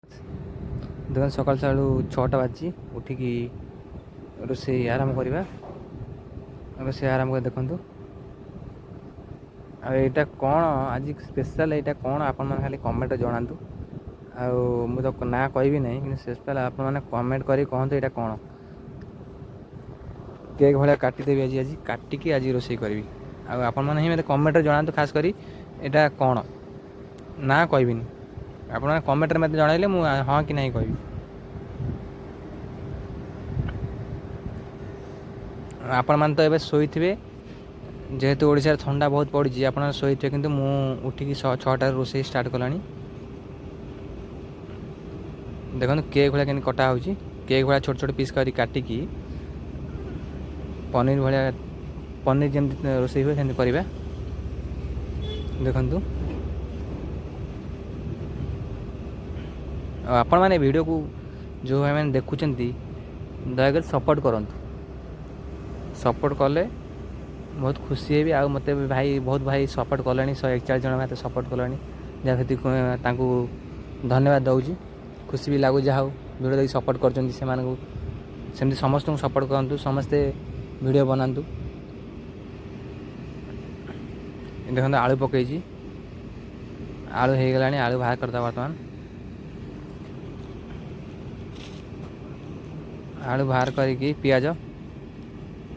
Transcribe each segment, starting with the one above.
देखो सकाल सकालू 6टा बाजी उठिकी रोषेई आरंभ करवा। रोषेई आरंभ कर देखु आईटा कौन आज स्पेशल यहाँ कौन आप खाली कमेंट जनातु। मु तो ना कहि ना कि स्पेशल आप कमेंट कर कहतु यहाँ कौन। केक भाया काटिदेवी आज काटिकी आज रोषेई करी आपण मैंने ही मतलब कमेंट जनातु खास करी यहाँ कौन ना कहबिनी आप कमेंट मत जनइले मु हाँ कि नहीं कहि। आपण मैंने तो ये शोथे जेहेतु ओडिशा ठंडा बहुत पड़ी आप शोथे कि उठिकी 6टार रोषेई स्टार्ट कला। देखो केक भाया के कटा हो केक भाया छोट छोट पीस कर काटिकी पनीर भाया पनीर जमी रोषेई हुए सेमती करवा। देखु आपण मैंने वीडियो को जो भाई मैंने देखुं दयाकोरी सपोर्ट करूँ। सपोर्ट कले बहुत खुशी हेबी। आ मत भाई बहुत भाई सपोर्ट कले 141 जन मत सपोर्ट कले जहाँ धन्यवाद दूँ। खुशी भी लगुच जहाँ वीडियो देखिए सपोर्ट कर समस्त सपोर्ट करूँ समस्ते वीडियो बनातु। देखो आलू पकई आलू हो गला आलू बाहर करता बर्तमान आलू बाहर करी पियाज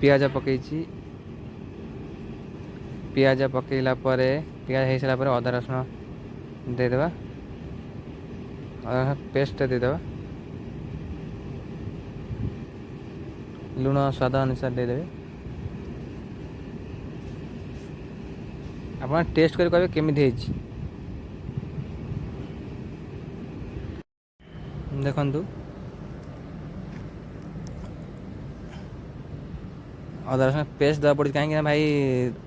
पियाज पकई पियाज पकईला पियाज हो सारा अदा रसुण देदेबा अदा रसुण पेस्ट देदेबा लुण स्वाद अनुसार देदेबे। आप टेस्ट कर कहे केमी देखु अदा रसुण पेस्ट देवा पड़ी कहीं भाई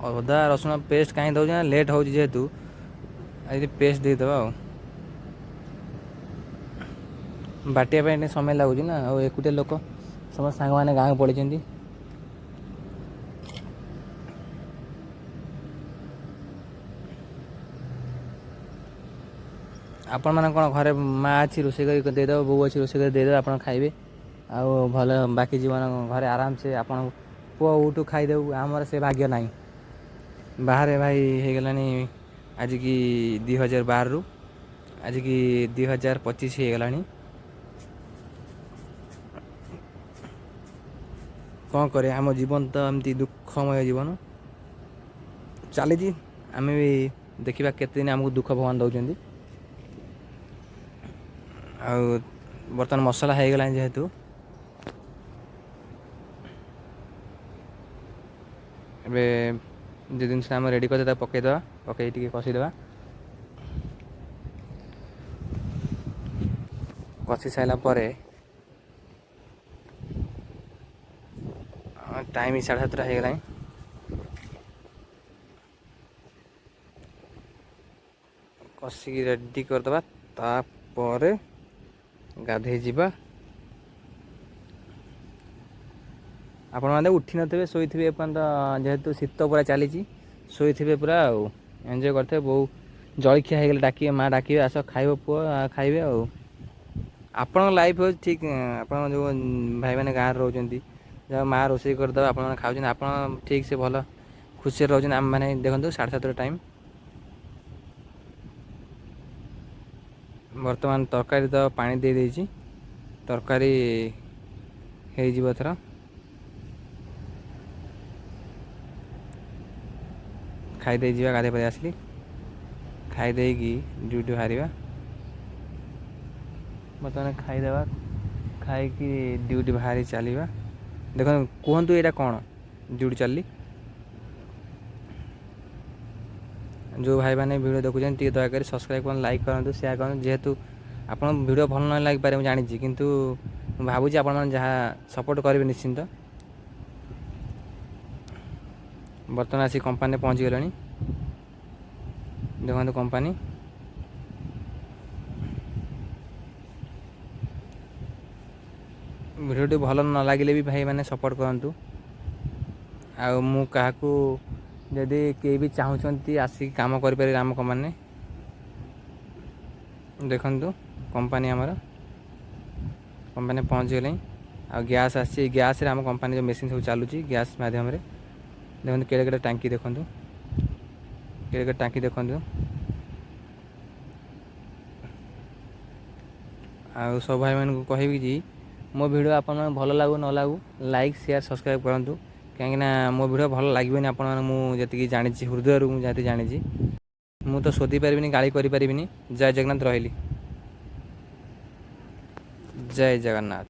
अदा रसुण पेस्ट कहीं दौर लेट हो जेहेतु आज पेस्ट देदेवा बाटिया समय लगुच ना एकुटिया लोक समस्त सांग मैंने गाँव पड़े आपण मैंने कौन घरे माँ अच्छी रोषेई कर देदेव बो अच्छी रोषेई कर देदेव आप खाइबे आउ भल बाकी जीवन घरे आराम से आप पुआ उठू खाईदेव आमर से भाग्य ना बाहर भाई हो गला आज की 2012 रु आज की 2025 हो गला। कौन करे आम जीवन तो एमती दुखमय जीवन चली आम भी देखा केते दिन आमको दुख भगवान दौरान। बर्तमान मसला हो गला जेहेतु एबे जो जिन आम रेडी कर पकईदे पकई टी कषीदे कषी सारापर टाइम 7:30 हो गला। कषिकी रेडी करदे तापर गाधे जावा। आपण मैंने उठी नथे शोथे जेहेतु शीत पूरा चली शोथे पूरा एंजॉय करते बहु जलखिया हो गला डाकिए माँ डाकिए आस खाइब पुओ खाइबे आपण लाइफ हो ठीक आप जो भाई मैंने गाँव रोच जहाँ माँ रोषेई करदे आप खाऊँ आप ठीक से भल खुशी रोच आम मैंने देखो 7:30 टाइम बर्तमान तरकारी तो पानी दे देछि तरकारी हो थर खाईदे जा गाधे पाधे आसली खाईदे ड्यूटी बाहर बर्तमान खाईदेवा खाई ड्यूटी बाहरी चलवा। देखो कहतु यहाँ कौन ड्यूटी चलली जो भाई मैंने वीडियो देखुं दयाकोरी सब्सक्राइब कर लाइक करूँ शेयर करूँ जेहेतु आप वीडियो भल न लग पारे जानी किंतु भावुँ आप जहाँ सपोर्ट करेंगे निश्चिंत। बर्तमान आसी कंपानी पहुँच गला देखो कंपानी वीडियो भल न लगे भी भाई मैंने सपोर्ट करूँ आ जदि के भी चाहूँ आसिक कम कर आम मैंने देखु कंपनी आमर कंपनी पहुँच गले आ गैस आसी गैस रे आम कंपनी जो मेसीन सब चलुची गैस माध्यम देखो केड़े केड़े टांकी देखो केड़े केड़े टांकी देखो आ सब भाई मान को कहबी जी मो वीडियो आपन भल लागू न लागू लाइक शेयर सब्सक्राइब करूँ कहीं मो वीडियो भल लगे आपण मुझे जानी हृदय मुझे जानी मु तो शोधी पारि गाड़ी करी जय जगन्नाथ रही जय जगन्नाथ।